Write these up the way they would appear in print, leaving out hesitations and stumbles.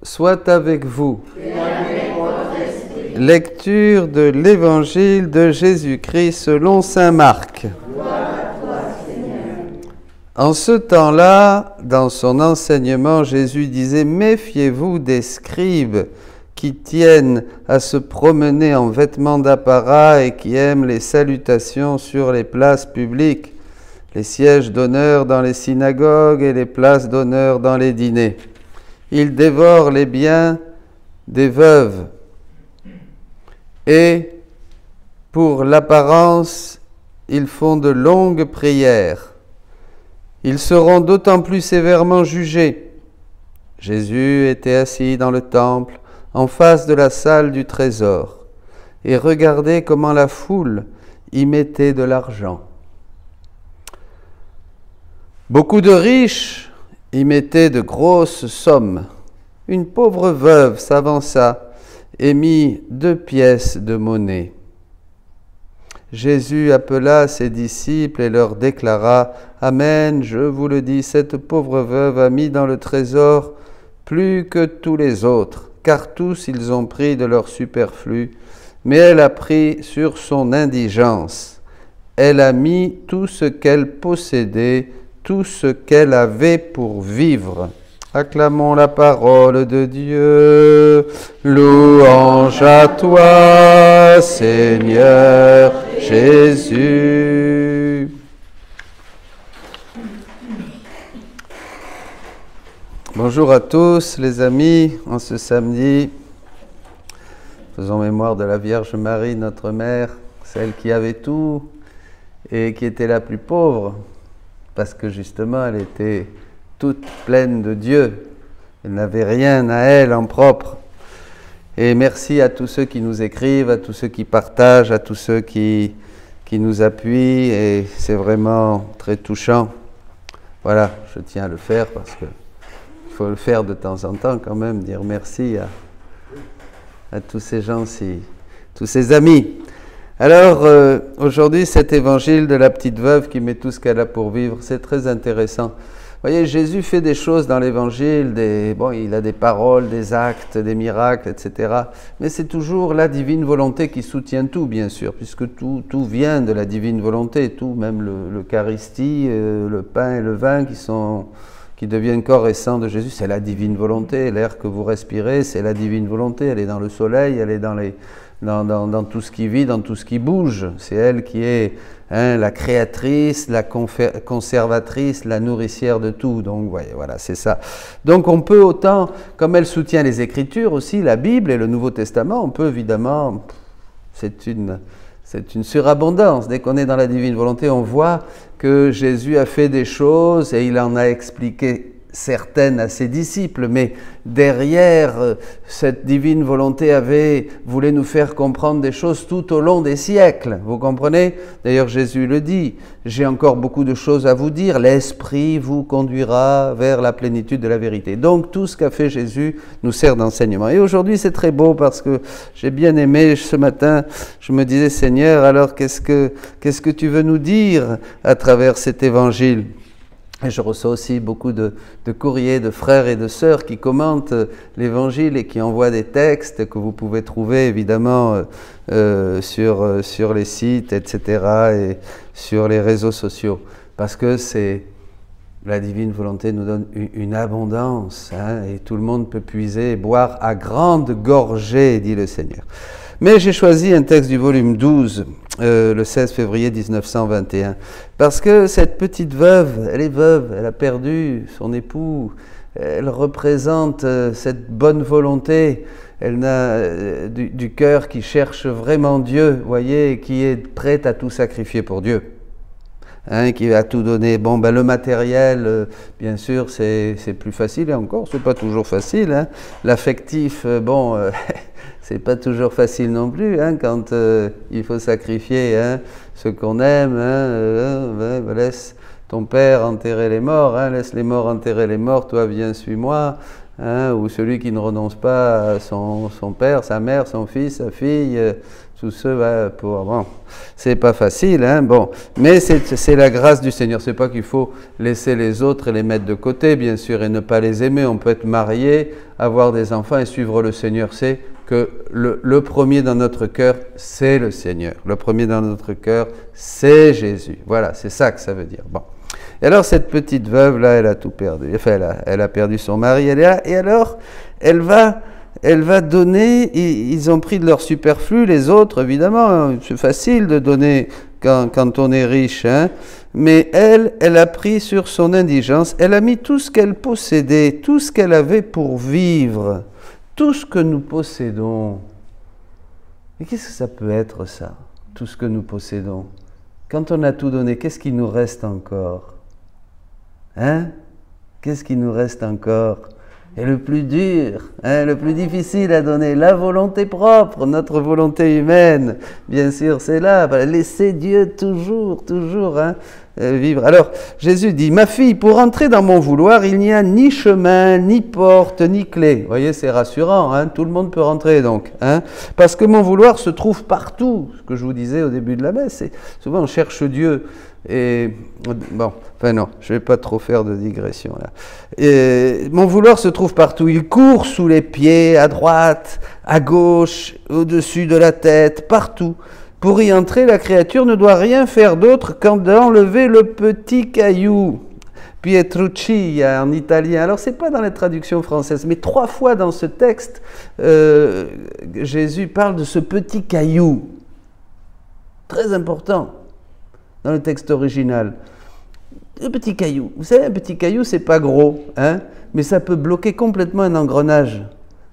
Soit avec vous. Lecture de l'Évangile de Jésus-Christ selon saint Marc. En ce temps-là, dans son enseignement, Jésus disait « Méfiez-vous des scribes qui tiennent à se promener en vêtements d'apparat et qui aiment les salutations sur les places publiques, les sièges d'honneur dans les synagogues et les places d'honneur dans les dîners. Ils dévorent les biens des veuves et, pour l'apparence, ils font de longues prières. Ils seront d'autant plus sévèrement jugés. » Jésus était assis dans le temple, en face de la salle du trésor, et regardait comment la foule y mettait de l'argent. Beaucoup de riches y mettait de grosses sommes. Une pauvre veuve s'avança et mit 2 pièces de monnaie. Jésus appela ses disciples et leur déclara « Amen, je vous le dis, cette pauvre veuve a mis dans le trésor plus que tous les autres, car tous ils ont pris de leur superflu, mais elle a pris sur son indigence. Elle a mis tout ce qu'elle possédait, tout ce qu'elle avait pour vivre. » Acclamons la parole de Dieu. Louange à toi, Seigneur Jésus. Bonjour à tous les amis, en ce samedi, faisons mémoire de la Vierge Marie, notre mère, celle qui avait tout et qui était la plus pauvre, parce que justement elle était toute pleine de Dieu. Elle n'avait rien à elle en propre. Et merci à tous ceux qui nous écrivent, à tous ceux qui partagent, à tous ceux qui nous appuient, et c'est vraiment très touchant. Voilà, je tiens à le faire parce que il faut le faire de temps en temps quand même, dire merci à tous ces gens, tous ces amis. Alors, aujourd'hui, cet évangile de la petite veuve qui met tout ce qu'elle a pour vivre, c'est très intéressant. Vous voyez, Jésus fait des choses dans l'évangile, il a des paroles, des actes, des miracles, etc. Mais c'est toujours la divine volonté qui soutient tout, bien sûr, puisque tout vient de la divine volonté, tout, même l'Eucharistie, le pain et le vin qui deviennent corps et sang de Jésus, c'est la divine volonté. L'air que vous respirez, c'est la divine volonté. Elle est dans le soleil, elle est dans tout ce qui vit, dans tout ce qui bouge. C'est elle qui est la créatrice, la conservatrice, la nourricière de tout. Donc voilà, c'est ça. Donc on peut autant, comme elle soutient les Écritures aussi, la Bible et le Nouveau Testament, on peut évidemment, c'est une surabondance. Dès qu'on est dans la divine volonté, on voit que Jésus a fait des choses et il en a expliqué certaines à ses disciples, mais derrière cette divine volonté voulait nous faire comprendre des choses tout au long des siècles, vous comprenez? D'ailleurs Jésus le dit, j'ai encore beaucoup de choses à vous dire, l'Esprit vous conduira vers la plénitude de la vérité. Donc tout ce qu'a fait Jésus nous sert d'enseignement. Et aujourd'hui c'est très beau parce que j'ai bien aimé, ce matin je me disais Seigneur, alors qu'est-ce que tu veux nous dire à travers cet évangile? Et je reçois aussi beaucoup de courriers de frères et de sœurs qui commentent l'Évangile et qui envoient des textes que vous pouvez trouver évidemment sur les sites, etc. et sur les réseaux sociaux. Parce que la divine volonté nous donne une abondance, et tout le monde peut puiser et boire à grande gorgée, dit le Seigneur. Mais j'ai choisi un texte du volume 12, le 16 février 1921, parce que cette petite veuve, elle est veuve, elle a perdu son époux, elle représente cette bonne volonté, elle n'a du cœur qui cherche vraiment Dieu, voyez, et qui est prête à tout sacrifier pour Dieu. Qui va tout donner. Le matériel, bien sûr, c'est plus facile, et encore, c'est pas toujours facile. L'affectif, c'est pas toujours facile non plus, quand il faut sacrifier ce qu'on aime. Laisse ton père enterrer les morts, laisse les morts enterrer les morts, toi viens, suis-moi. hein, ou celui qui ne renonce pas à son père, sa mère, son fils, sa fille, tout ça, bon, c'est pas facile, hein, bon, mais c'est la grâce du Seigneur. C'est pas qu'il faut laisser les autres et les mettre de côté, bien sûr, et ne pas les aimer. On peut être marié, avoir des enfants et suivre le Seigneur. C'est que le premier dans notre cœur, c'est le Seigneur. Le premier dans notre cœur, c'est Jésus. Voilà, c'est ça que ça veut dire. Bon. Et alors, cette petite veuve, là, elle a tout perdu. Enfin, elle a perdu son mari, elle est là, et alors, elle va donner, ils ont pris de leur superflu, les autres, évidemment, c'est facile de donner quand on est riche, hein, mais elle a pris sur son indigence, elle a mis tout ce qu'elle possédait, tout ce qu'elle avait pour vivre, tout ce que nous possédons. Et qu'est-ce que ça peut être, ça, tout ce que nous possédons? Quand on a tout donné, qu'est-ce qui nous reste encore? Hein? Qu'est-ce qui nous reste encore? Et le plus dur, hein, le plus difficile à donner, la volonté propre, notre volonté humaine, bien sûr, c'est là. Laissez Dieu toujours, hein, vivre. Alors, Jésus dit, ma fille, pour entrer dans mon vouloir, il n'y a ni chemin, ni porte, ni clé. Vous voyez, c'est rassurant, hein, tout le monde peut rentrer donc. Hein, parce que mon vouloir se trouve partout. Ce que je vous disais au début de la messe, c'est souvent on cherche Dieu. Et bon, enfin non, je ne vais pas trop faire de digression là. Et mon vouloir se trouve partout, il court sous les pieds, à droite, à gauche, au-dessus de la tête, partout. Pour y entrer, la créature ne doit rien faire d'autre qu'en d'enlever le petit caillou. Pietruccia en italien. Alors, ce n'est pas dans la traduction française, mais 3 fois dans ce texte, Jésus parle de ce petit caillou. Très important. Dans le texte original. Le petit caillou. Vous savez, un petit caillou, c'est pas gros, hein, mais ça peut bloquer complètement un engrenage.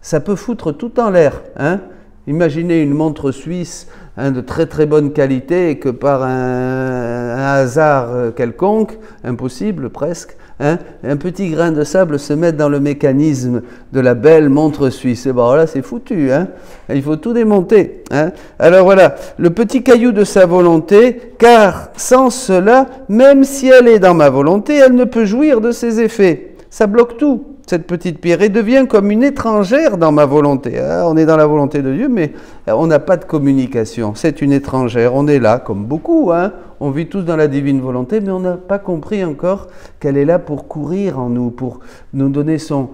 Ça peut foutre tout en l'air. Hein. Imaginez une montre suisse, hein, de très très bonne qualité et que par un hasard quelconque, impossible presque, hein, un petit grain de sable se mette dans le mécanisme de la belle montre suisse. Et bon là c'est foutu, hein. Il faut tout démonter. Hein. Alors voilà, le petit caillou de sa volonté, car sans cela, même si elle est dans ma volonté, elle ne peut jouir de ses effets. Ça bloque tout. Cette petite pierre, et devient comme une étrangère dans ma volonté. On est dans la volonté de Dieu, mais on n'a pas de communication. C'est une étrangère. On est là, comme beaucoup. Hein. On vit tous dans la divine volonté, mais on n'a pas compris encore qu'elle est là pour courir en nous, pour nous donner son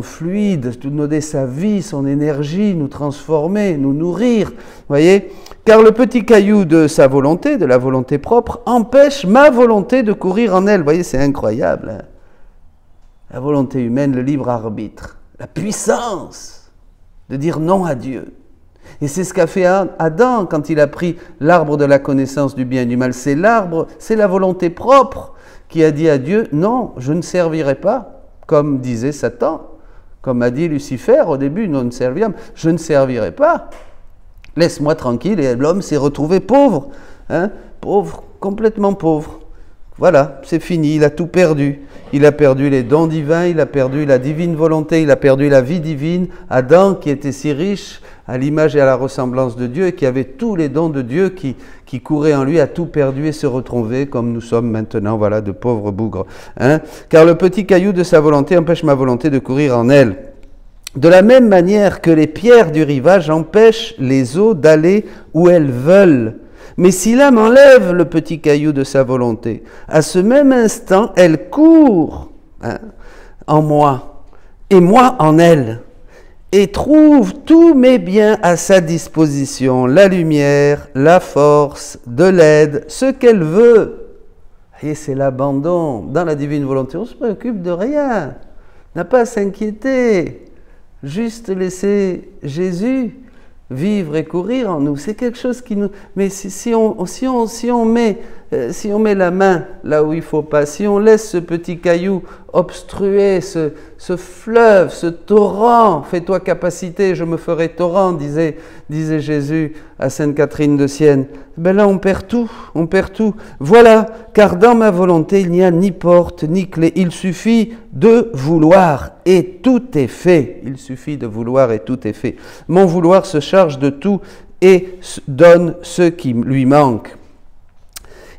fluide, nous donner sa vie, son énergie, nous transformer, nous nourrir. Voyez ? Car le petit caillou de sa volonté, de la volonté propre, empêche ma volonté de courir en elle. Vous voyez, c'est incroyable. Hein. La volonté humaine, le libre arbitre, la puissance de dire non à Dieu. Et c'est ce qu'a fait Adam quand il a pris l'arbre de la connaissance du bien et du mal. C'est l'arbre, c'est la volonté propre qui a dit à Dieu, non, je ne servirai pas, comme disait Satan, comme a dit Lucifer au début, non serviam, je ne servirai pas. Laisse-moi tranquille. Et l'homme s'est retrouvé pauvre, hein, pauvre, complètement pauvre. Voilà, c'est fini, il a tout perdu. Il a perdu les dons divins, il a perdu la divine volonté, il a perdu la vie divine. Adam, qui était si riche, à l'image et à la ressemblance de Dieu, et qui avait tous les dons de Dieu qui couraient en lui, a tout perdu et se retrouvé comme nous sommes maintenant, voilà, de pauvres bougres. Hein. Car le petit caillou de sa volonté empêche ma volonté de courir en elle. De la même manière que les pierres du rivage empêchent les eaux d'aller où elles veulent. Mais si l'âme enlève le petit caillou de sa volonté, à ce même instant, elle court, hein, en moi, et moi en elle, et trouve tous mes biens à sa disposition, la lumière, la force, de l'aide, ce qu'elle veut. Et c'est l'abandon. Dans la divine volonté, on ne se préoccupe de rien, on n'a pas à s'inquiéter, juste laisser Jésus vivre et courir en nous, c'est quelque chose qui nous... Mais si on met la main là où il ne faut pas, si on laisse ce petit caillou obstruer ce fleuve, ce torrent, fais-toi capacité, je me ferai torrent, disait Jésus à Sainte Catherine de Sienne, ben là on perd tout. Voilà, car dans ma volonté il n'y a ni porte ni clé, il suffit de vouloir et tout est fait. Il suffit de vouloir et tout est fait. Mon vouloir se charge de tout et donne ce qui lui manque.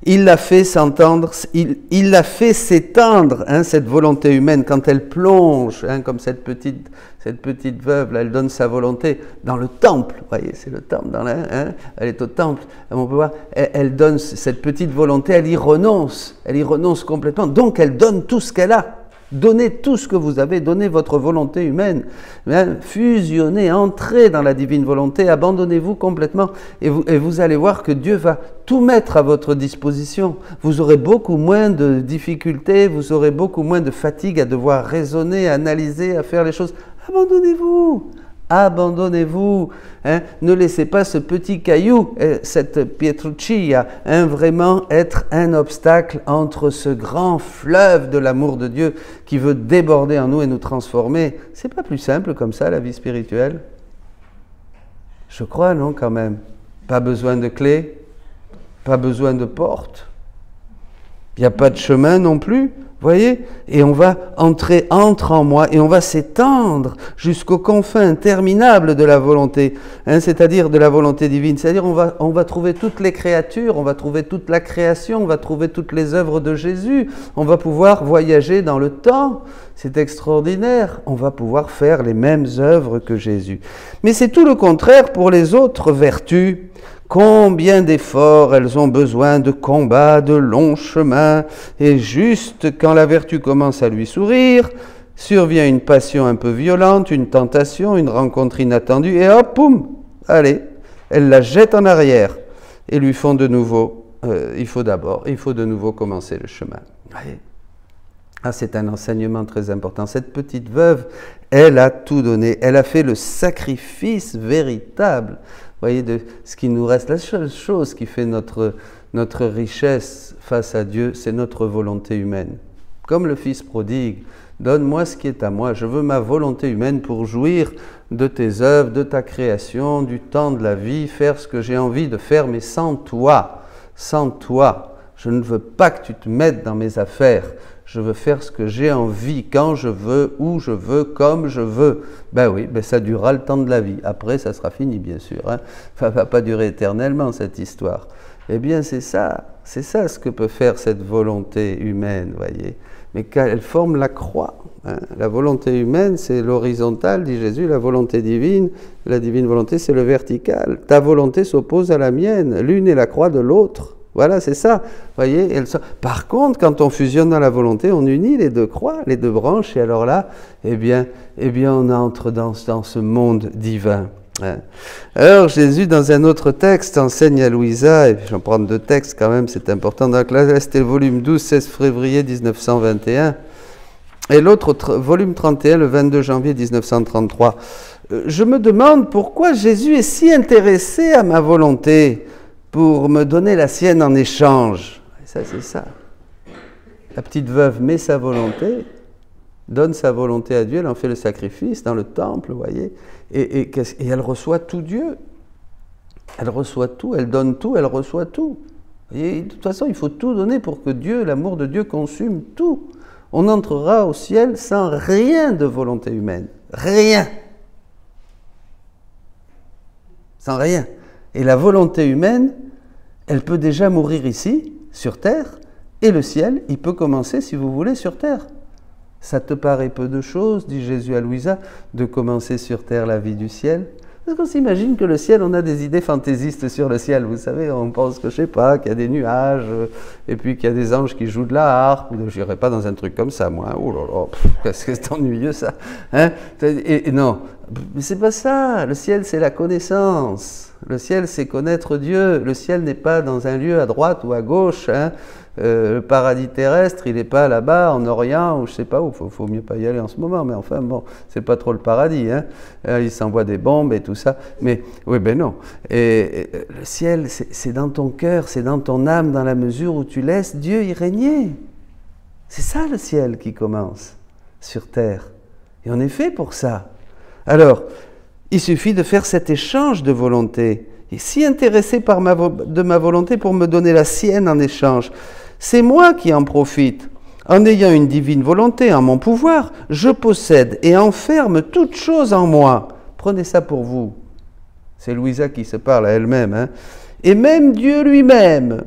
Il l'a fait s'entendre, il l'a fait s'étendre, hein, cette volonté humaine, quand elle plonge, hein, comme cette petite veuve, là, elle donne sa volonté dans le temple. Vous voyez, c'est le temple, hein, elle est au temple. On peut voir, elle donne cette petite volonté, elle y renonce complètement. Donc elle donne tout ce qu'elle a. Donnez tout ce que vous avez, donnez votre volonté humaine, fusionnez, entrez dans la divine volonté, abandonnez-vous complètement et vous allez voir que Dieu va tout mettre à votre disposition. Vous aurez beaucoup moins de difficultés, vous aurez beaucoup moins de fatigue à devoir raisonner, à analyser, à faire les choses. Abandonnez-vous. Abandonnez-vous, hein, ne laissez pas ce petit caillou, cette pietruccia, hein, vraiment être un obstacle entre ce grand fleuve de l'amour de Dieu qui veut déborder en nous et nous transformer. C'est pas plus simple comme ça la vie spirituelle? Je crois, non, quand même. Pas besoin de clé, pas besoin de porte, il n'y a pas de chemin non plus. Voyez, et on va entre en moi, et on va s'étendre jusqu'aux confins interminables de la volonté, hein, c'est-à-dire de la volonté divine. C'est-à-dire on va trouver toutes les créatures, on va trouver toute la création, on va trouver toutes les œuvres de Jésus, on va pouvoir voyager dans le temps. C'est extraordinaire, on va pouvoir faire les mêmes œuvres que Jésus. Mais c'est tout le contraire pour les autres vertus. Combien d'efforts elles ont besoin de combats, de longs chemins, et juste quand la vertu commence à lui sourire, survient une passion un peu violente, une tentation, une rencontre inattendue, et hop, poum, allez, elle la jette en arrière, et lui font de nouveau, il faut de nouveau commencer le chemin. Allez. Ah, c'est un enseignement très important. Cette petite veuve, elle a tout donné, elle a fait le sacrifice véritable. Vous voyez, de ce qui nous reste, la seule chose qui fait notre richesse face à Dieu, c'est notre volonté humaine. Comme le Fils prodigue, donne-moi ce qui est à moi, je veux ma volonté humaine pour jouir de tes œuvres, de ta création, du temps de la vie, faire ce que j'ai envie de faire, mais sans toi, je ne veux pas que tu te mettes dans mes affaires. Je veux faire ce que j'ai envie, quand je veux, où je veux, comme je veux. Ben oui, ben ça durera le temps de la vie. Après, ça sera fini, bien sûr. Hein. Ça ne va pas durer éternellement, cette histoire. Eh bien, c'est ça ce que peut faire cette volonté humaine, voyez. Mais elle forme la croix. Hein. La volonté humaine, c'est l'horizontale, dit Jésus. La volonté divine, la divine volonté, c'est le vertical. Ta volonté s'oppose à la mienne. L'une est la croix de l'autre. Voilà, c'est ça. Voyez, par contre, quand on fusionne dans la volonté, on unit les deux croix, les deux branches, et alors là, eh bien on entre dans ce monde divin. Hein. Alors, Jésus, dans un autre texte, enseigne à Louisa, et puis j'en prends deux textes quand même, c'est important. Donc là, c'était le volume 12, 16 février 1921, et l'autre, volume 31, le 22 janvier 1933. Je me demande pourquoi Jésus est si intéressé à ma volonté, pour me donner la sienne en échange. Et ça, c'est ça. La petite veuve met sa volonté, donne sa volonté à Dieu, elle en fait le sacrifice dans le temple, vous voyez, et elle reçoit tout Dieu. Elle reçoit tout, elle donne tout, elle reçoit tout. Et de toute façon, il faut tout donner pour que Dieu, l'amour de Dieu, consume tout. On entrera au ciel sans rien de volonté humaine. Rien. Sans rien. Et la volonté humaine, elle peut déjà mourir ici, sur terre, et le ciel, il peut commencer, si vous voulez, sur terre. Ça te paraît peu de choses, dit Jésus à Louisa, de commencer sur terre la vie du ciel? Parce qu'on s'imagine que le ciel, on a des idées fantaisistes sur le ciel, vous savez, on pense que, je sais pas, qu'il y a des nuages, et puis qu'il y a des anges qui jouent de la harpe, je n'irai pas dans un truc comme ça, moi, oh là là, qu'est-ce que c'est ennuyeux ça, hein? Et non, mais c'est pas ça, le ciel c'est la connaissance, le ciel c'est connaître Dieu, le ciel n'est pas dans un lieu à droite ou à gauche, hein? Le paradis terrestre, il n'est pas là-bas, en Orient, ou je ne sais pas où, il faut mieux pas y aller en ce moment, mais enfin, bon, c'est pas trop le paradis, hein. Il s'envoie des bombes et tout ça, mais oui, ben non. Et le ciel, c'est dans ton cœur, c'est dans ton âme, dans la mesure où tu laisses Dieu y régner. C'est ça le ciel qui commence sur terre. Et on est fait pour ça. Alors, il suffit de faire cet échange de volonté. Et si intéressé de ma volonté pour me donner la sienne en échange, c'est moi qui en profite. En ayant une divine volonté en mon pouvoir, je possède et enferme toute chose en moi. Prenez ça pour vous. C'est Louisa qui se parle à elle-même. Hein. Et même Dieu lui-même.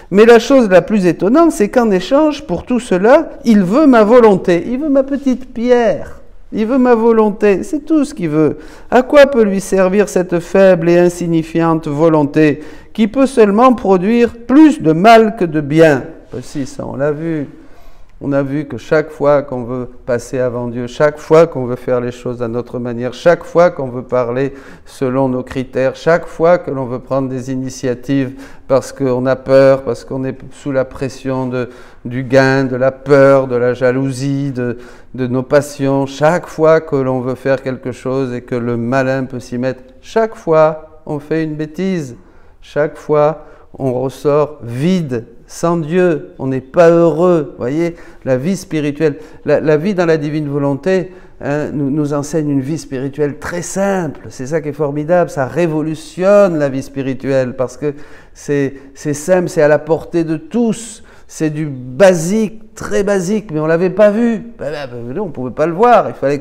Mais la chose la plus étonnante, c'est qu'en échange pour tout cela, il veut ma volonté, il veut ma petite pierre. Il veut ma volonté, c'est tout ce qu'il veut. À quoi peut lui servir cette faible et insignifiante volonté qui peut seulement produire plus de mal que de bien? Si, ça on l'a vu. On a vu que chaque fois qu'on veut passer avant Dieu, chaque fois qu'on veut faire les choses à notre manière, chaque fois qu'on veut parler selon nos critères, chaque fois que l'on veut prendre des initiatives parce qu'on a peur, parce qu'on est sous la pression du gain, de la peur, de la jalousie, de nos passions, chaque fois que l'on veut faire quelque chose et que le malin peut s'y mettre, chaque fois on fait une bêtise, chaque fois on ressort vide, sans Dieu, on n'est pas heureux. Vous voyez, la vie spirituelle, la vie dans la divine volonté nous enseigne une vie spirituelle très simple. C'est ça qui est formidable, ça révolutionne la vie spirituelle parce que c'est simple, c'est à la portée de tous. C'est du basique, très basique, mais on ne l'avait pas vu. On ne pouvait pas le voir, il fallait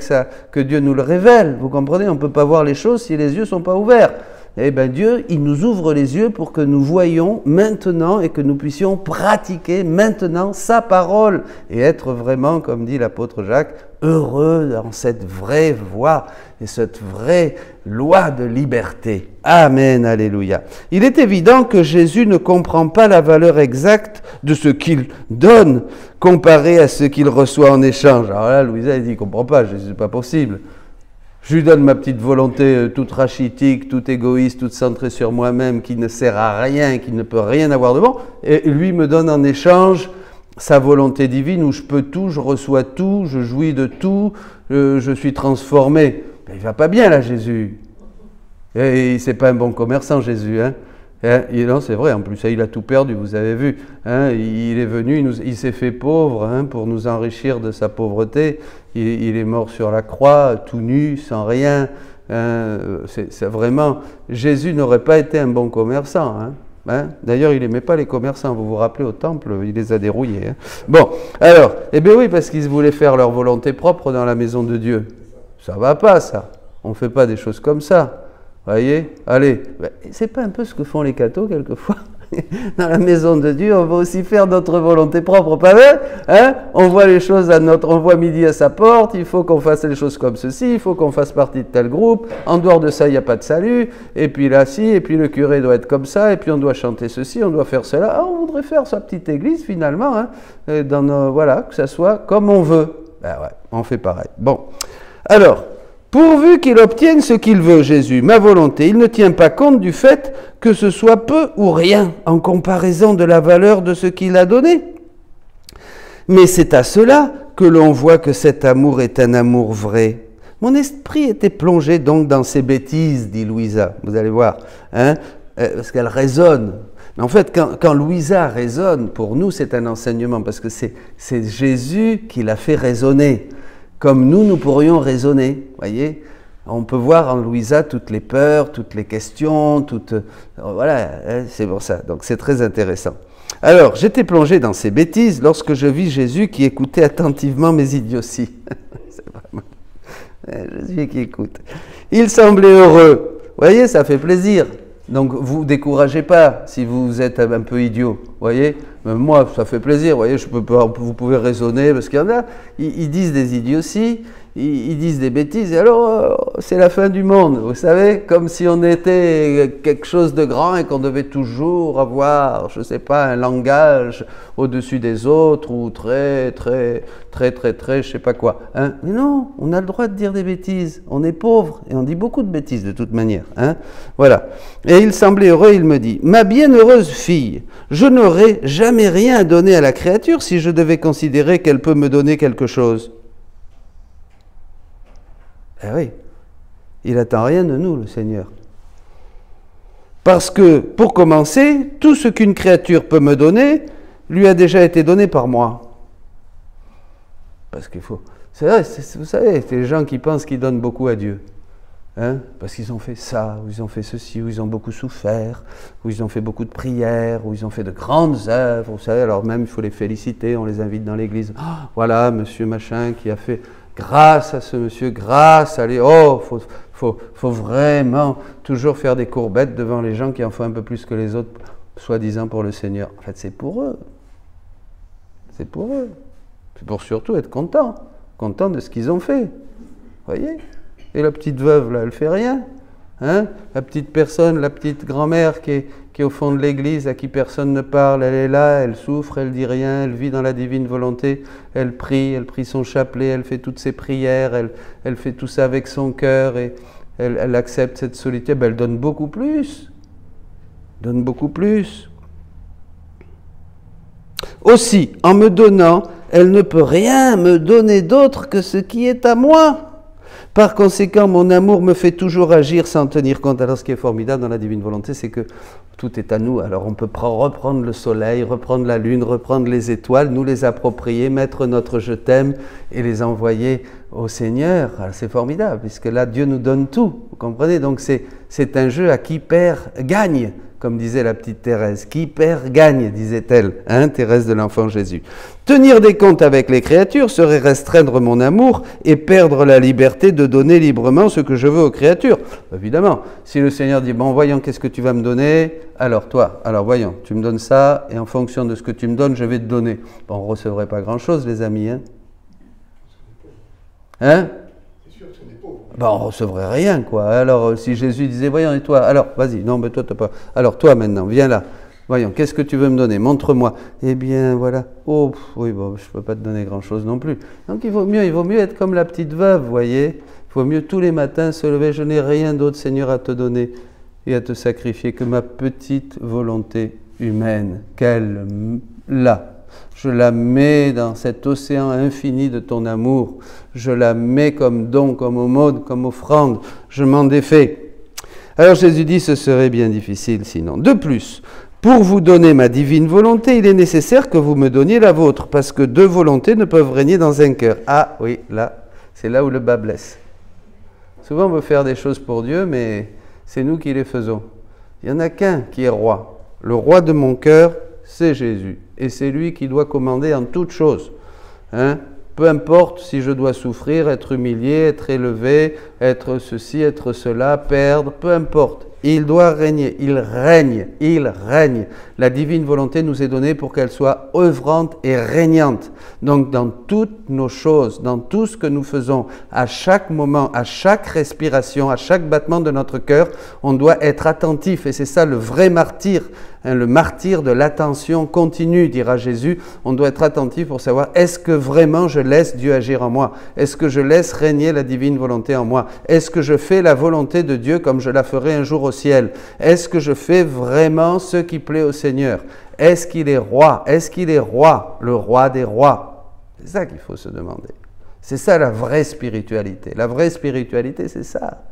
que Dieu nous le révèle. Vous comprenez, on ne peut pas voir les choses si les yeux ne sont pas ouverts. Eh bien Dieu, il nous ouvre les yeux pour que nous voyions maintenant et que nous puissions pratiquer maintenant sa parole et être vraiment, comme dit l'apôtre Jacques, heureux dans cette vraie voie et cette vraie loi de liberté. Amen, alléluia. Il est évident que Jésus ne comprend pas la valeur exacte de ce qu'il donne comparé à ce qu'il reçoit en échange. Alors là, Louisa, elle dit, il ne comprend pas, Jésus, c'est pas possible. Je lui donne ma petite volonté toute rachitique, toute égoïste, toute centrée sur moi-même, qui ne sert à rien, qui ne peut rien avoir de bon, et lui me donne en échange sa volonté divine où je peux tout, je reçois tout, je jouis de tout, je suis transformé. Mais il va pas bien là, Jésus. Et c'est pas un bon commerçant, Jésus, hein. Non, c'est vrai, en plus, il a tout perdu, vous avez vu. Hein, il est venu, il s'est fait pauvre pour nous enrichir de sa pauvreté. Il est mort sur la croix, tout nu, sans rien. C'est vraiment, Jésus n'aurait pas été un bon commerçant. D'ailleurs, il n'aimait pas les commerçants, vous vous rappelez, au temple, il les a dérouillés. Bon, alors, eh bien oui, parce qu'ils voulaient faire leur volonté propre dans la maison de Dieu. Ça va pas, ça. On ne fait pas des choses comme ça. Voyez, allez, c'est pas un peu ce que font les cathos quelquefois? Dans la maison de Dieu, on va aussi faire notre volonté propre, pas vrai? On voit les choses on voit midi à sa porte, il faut qu'on fasse les choses comme ceci, il faut qu'on fasse partie de tel groupe, en dehors de ça, il n'y a pas de salut, et puis là, si, et puis le curé doit être comme ça, et puis on doit chanter ceci, on doit faire cela. Ah, on voudrait faire sa petite église finalement, voilà, que ça soit comme on veut. Ben ouais, on fait pareil. Bon, alors, pourvu qu'il obtienne ce qu'il veut, Jésus, ma volonté, il ne tient pas compte du fait que ce soit peu ou rien en comparaison de la valeur de ce qu'il a donné. Mais c'est à cela que l'on voit que cet amour est un amour vrai. Mon esprit était plongé donc dans ces bêtises, dit Louisa, vous allez voir, parce qu'elle raisonne. Mais en fait, quand Louisa raisonne, pour nous, c'est un enseignement, parce que c'est Jésus qui l'a fait raisonner. Comme nous pourrions raisonner, voyez. On peut voir en Louisa toutes les peurs, toutes les questions, voilà, c'est pour ça. Donc c'est très intéressant. Alors, j'étais plongé dans ces bêtises lorsque je vis Jésus qui écoutait attentivement mes idioties. C'est vraiment Jésus qui écoute. Il semblait heureux. Vous voyez, ça fait plaisir. Donc, vous ne découragez pas si vous êtes un peu idiot, vous voyez. Même moi, ça fait plaisir, vous voyez, vous pouvez raisonner, parce qu'il y en a, ils disent des idioties, ils disent des bêtises, et alors, c'est la fin du monde, vous savez, comme si on était quelque chose de grand et qu'on devait toujours avoir, je ne sais pas, un langage au-dessus des autres, ou très, je ne sais pas quoi. Mais non, on a le droit de dire des bêtises, on est pauvre, et on dit beaucoup de bêtises de toute manière. Voilà. Et il semblait heureux, il me dit, ma bienheureuse fille, je n'aurais jamais rien à donner à la créature si je devais considérer qu'elle peut me donner quelque chose. Eh oui, il n'attend rien de nous, le Seigneur. Parce que, pour commencer, tout ce qu'une créature peut me donner lui a déjà été donné par moi. Parce qu'il faut... C'est vrai, vous savez, c'est les gens qui pensent qu'ils donnent beaucoup à Dieu. Parce qu'ils ont fait ça, ou ils ont fait ceci, ou ils ont beaucoup souffert, ou ils ont fait beaucoup de prières, ou ils ont fait de grandes œuvres, vous savez, alors même il faut les féliciter, on les invite dans l'église. Oh, voilà, monsieur machin qui a fait, grâce à ce monsieur, grâce à lui, faut vraiment toujours faire des courbettes devant les gens qui en font un peu plus que les autres. soi-disant pour le Seigneur. En fait, c'est pour eux. C'est pour eux. C'est pour surtout être content de ce qu'ils ont fait. Vous voyez? Et la petite veuve, là, elle fait rien. Hein? La petite personne, la petite grand-mère qui est au fond de l'église, à qui personne ne parle, elle est là, elle souffre, elle dit rien, elle vit dans la divine volonté, elle prie son chapelet, elle fait toutes ses prières, elle fait tout ça avec son cœur et elle accepte cette solitude, ben elle donne beaucoup plus. Donne beaucoup plus. Aussi, en me donnant, elle ne peut rien me donner d'autre que ce qui est à moi. Par conséquent, mon amour me fait toujours agir sans tenir compte. Alors, ce qui est formidable dans la divine volonté, c'est que tout est à nous. Alors, on peut reprendre le soleil, reprendre la lune, reprendre les étoiles, nous les approprier, mettre notre je t'aime et les envoyer au Seigneur. Alors, c'est formidable, puisque là, Dieu nous donne tout. Vous comprenez? Donc, c'est un jeu à qui perd, gagne. Comme disait la petite Thérèse, qui perd gagne, disait-elle, hein, Thérèse de l'Enfant Jésus. Tenir des comptes avec les créatures serait restreindre mon amour et perdre la liberté de donner librement ce que je veux aux créatures. Évidemment, si le Seigneur dit, bon, voyons, qu'est-ce que tu vas me donner? Alors toi, alors voyons, tu me donnes ça, et en fonction de ce que tu me donnes, je vais te donner. Bon, on ne recevrait pas grand-chose, les amis, hein? Hein? Ben, on ne recevrait rien, quoi. Alors, si Jésus disait, voyons, et toi, alors, vas-y, non, mais toi, tu n'as pas. Alors, toi, maintenant, viens là. Voyons, qu'est-ce que tu veux me donner? Montre-moi. Eh bien, voilà. Oh, oui, bon, je ne peux pas te donner grand-chose non plus. Donc, il vaut mieux être comme la petite veuve, vous voyez. Il vaut mieux tous les matins se lever, je n'ai rien d'autre, Seigneur, à te donner et à te sacrifier que ma petite volonté humaine. Qu'elle, là. Je la mets dans cet océan infini de ton amour. Je la mets comme don, comme aumône, comme offrande. Je m'en défais. Alors Jésus dit, ce serait bien difficile sinon. De plus, pour vous donner ma divine volonté, il est nécessaire que vous me donniez la vôtre, parce que deux volontés ne peuvent régner dans un cœur. Ah oui, là, c'est là où le bas blesse. Souvent on veut faire des choses pour Dieu, mais c'est nous qui les faisons. Il n'y en a qu'un qui est roi. Le roi de mon cœur, c'est Jésus. Et c'est lui qui doit commander en toutes choses. Hein? Peu importe si je dois souffrir, être humilié, être élevé, être ceci, être cela, perdre, peu importe. Il doit régner, il règne, il règne. La divine volonté nous est donnée pour qu'elle soit œuvrante et régnante. Donc dans toutes nos choses, dans tout ce que nous faisons, à chaque moment, à chaque respiration, à chaque battement de notre cœur, on doit être attentif. Et c'est ça le vrai martyr, hein, le martyr de l'attention continue, dira Jésus. On doit être attentif pour savoir, est-ce que vraiment je laisse Dieu agir en moi? Est-ce que je laisse régner la divine volonté en moi? Est-ce que je fais la volonté de Dieu comme je la ferai un jour au ciel? Est-ce que je fais vraiment ce qui plaît au Seigneur? Est-ce qu'il est roi? Est-ce qu'il est roi, le roi des rois? C'est ça qu'il faut se demander. C'est ça la vraie spiritualité. La vraie spiritualité, c'est ça.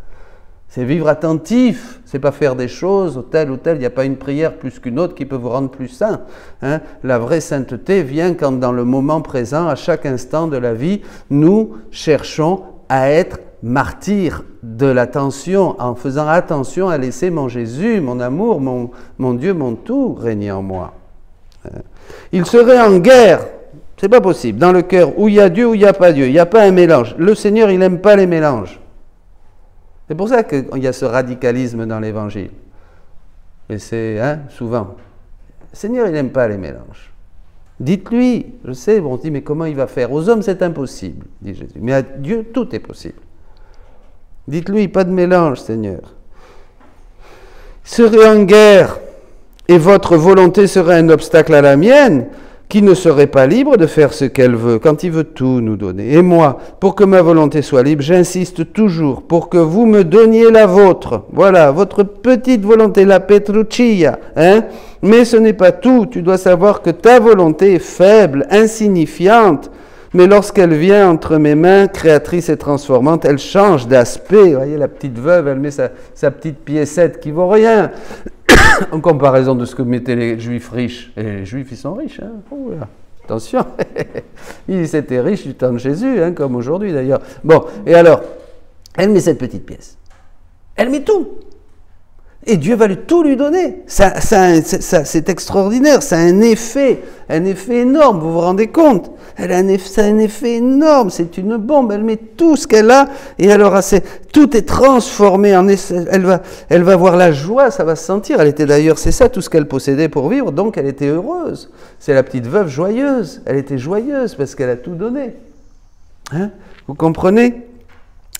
C'est vivre attentif, c'est pas faire des choses, tel ou tel, il n'y a pas une prière plus qu'une autre qui peut vous rendre plus saint. Hein? La vraie sainteté vient quand dans le moment présent, à chaque instant de la vie, nous cherchons à être martyrs de l'attention, en faisant attention à laisser mon Jésus, mon amour, mon Dieu, mon tout régner en moi. Il serait en guerre, c'est pas possible, dans le cœur où il y a Dieu, où il n'y a pas Dieu, il n'y a pas un mélange. Le Seigneur, il n'aime pas les mélanges. C'est pour ça qu'il y a ce radicalisme dans l'Évangile. Et c'est souvent. Le Seigneur, il n'aime pas les mélanges. Dites-lui, je sais, bon, on dit, mais comment il va faire? Aux hommes, c'est impossible, dit Jésus. Mais à Dieu, tout est possible. Dites-lui, pas de mélange, Seigneur. Il serait en guerre, et votre volonté serait un obstacle à la mienne, qui ne serait pas libre de faire ce qu'elle veut, quand il veut tout nous donner. Et moi, pour que ma volonté soit libre, j'insiste toujours pour que vous me donniez la vôtre. Voilà, votre petite volonté, la Petruccia. Hein? Mais ce n'est pas tout. Tu dois savoir que ta volonté est faible, insignifiante. Mais lorsqu'elle vient entre mes mains, créatrice et transformante, elle change d'aspect. Vous voyez, la petite veuve, elle met sa petite piécette qui vaut rien. En comparaison de ce que mettaient les Juifs riches. Et les Juifs, ils sont riches. Hein? Oh là. Attention, ils étaient riches du temps de Jésus, hein, comme aujourd'hui d'ailleurs. Bon, et alors, elle met cette petite pièce. Elle met tout. Et Dieu va tout lui donner. C'est extraordinaire, ça a un effet énorme, vous vous rendez compte? Ça a un effet énorme, c'est une bombe, elle met tout ce qu'elle a, et alors tout est transformé, elle va voir la joie, ça va se sentir. Elle était d'ailleurs, c'est ça tout ce qu'elle possédait pour vivre, donc elle était heureuse. C'est la petite veuve joyeuse, elle était joyeuse parce qu'elle a tout donné. Hein? Vous comprenez?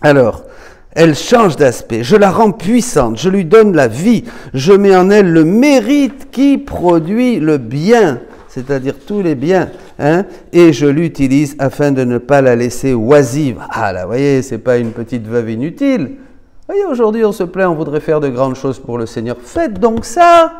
Alors, elle change d'aspect, je la rends puissante, je lui donne la vie, je mets en elle le mérite qui produit le bien, c'est-à-dire tous les biens, hein, et je l'utilise afin de ne pas la laisser oisive. Ah là, vous voyez, c'est pas une petite veuve inutile. Vous voyez, aujourd'hui on se plaint, on voudrait faire de grandes choses pour le Seigneur. Faites donc ça!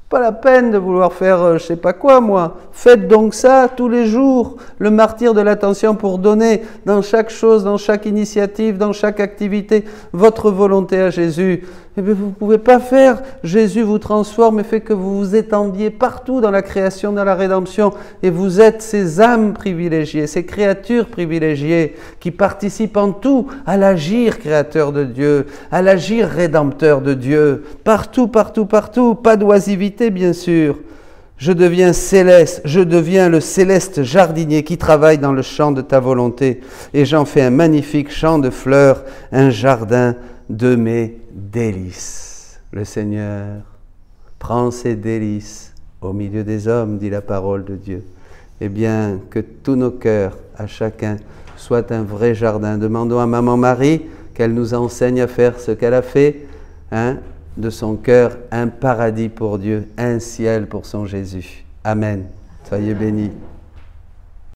Pas la peine de vouloir faire je sais pas quoi, moi. Faites donc ça tous les jours. Le martyre de l'attention pour donner dans chaque chose, dans chaque initiative, dans chaque activité, votre volonté à Jésus. Eh bien, vous ne pouvez pas faire. Jésus vous transforme et fait que vous vous étendiez partout dans la création, dans la rédemption. Et vous êtes ces âmes privilégiées, ces créatures privilégiées qui participent en tout à l'agir créateur de Dieu, à l'agir rédempteur de Dieu. Partout, partout, partout. Pas d'oisivité, bien sûr. Je deviens céleste, je deviens le céleste jardinier qui travaille dans le champ de ta volonté. Et j'en fais un magnifique champ de fleurs, un jardin de mes délices. Le Seigneur prend ses délices au milieu des hommes, dit la parole de Dieu. Eh bien, que tous nos cœurs, à chacun, soient un vrai jardin. Demandons à Maman Marie qu'elle nous enseigne à faire ce qu'elle a fait, hein, de son cœur, un paradis pour Dieu, un ciel pour son Jésus. Amen. Soyez bénis.